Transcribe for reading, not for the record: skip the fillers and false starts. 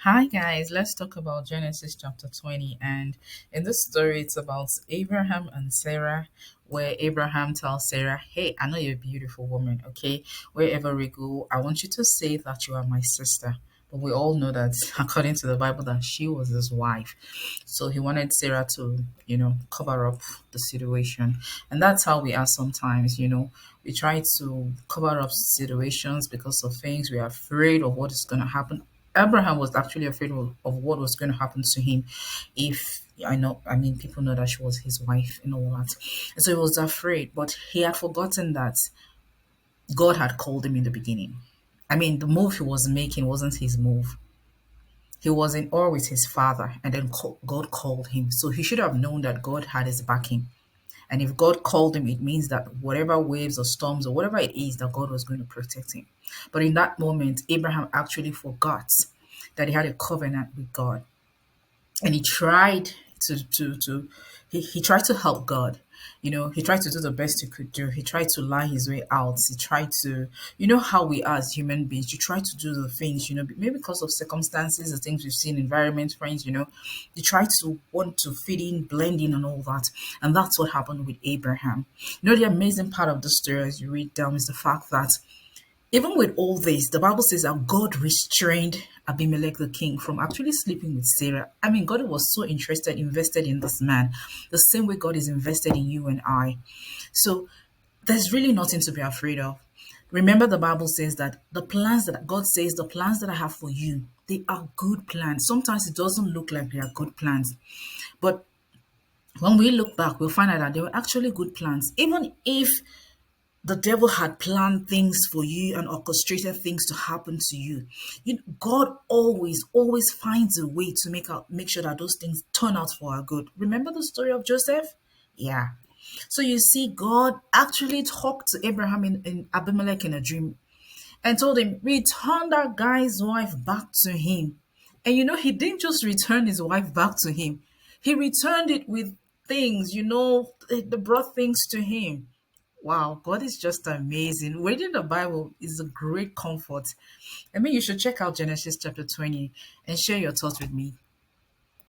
Hi guys, let's talk about Genesis chapter 20. And in this story, it's about Abraham and Sarah, where Abraham tells Sarah, "Hey, I know you're a beautiful woman, okay? Wherever we go, I want you to say that you are my sister." But we all know that, according to the Bible, that she was his wife. So he wanted Sarah to, cover up the situation. And that's how we are sometimes, we try to cover up situations because of things we're afraid of what is going to happen. Abraham was actually afraid of what was going to happen to him if people know that she was his wife and all that. And so he was afraid, but he had forgotten that God had called him in the beginning. I mean, the move he was making wasn't his move. He was in awe with his father, and then God called him. So he should have known that God had his backing. And if God called him, it means that whatever waves or storms or whatever it is, that God was going to protect him. But in that moment, Abraham actually forgot that he had a covenant with God. And he tried he tried to help God. He tried to do the best he could do. He tried to lie his way out. He tried to, how we are as human beings, you try to do the things, maybe because of circumstances, the things we've seen, environment, friends, you try to want to fit in, blend in, and all that. And that's what happened with Abraham. The amazing part of the story as you read down is the fact that even with all this, the Bible says that God restrained Abimelech the king from actually sleeping with Sarah. I mean, God was so interested, invested in this man, the same way God is invested in you and I. So there's really nothing to be afraid of. Remember, the Bible says that the plans that God says, the plans that I have for you, they are good plans. Sometimes it doesn't look like they are good plans, but when we look back, we'll find out that they were actually good plans. Even if the devil had planned things for you and orchestrated things to happen to you. God always finds a way to make sure that those things turn out for our good. Remember the story of Joseph? Yeah. So you see, God actually talked to Abraham in Abimelech in a dream and told him, return that guy's wife back to him. And he didn't just return his wife back to him, he returned it with things, they brought things to him. Wow, God is just amazing. Reading the Bible is a great comfort. I mean, you should check out Genesis chapter 20 and share your thoughts with me.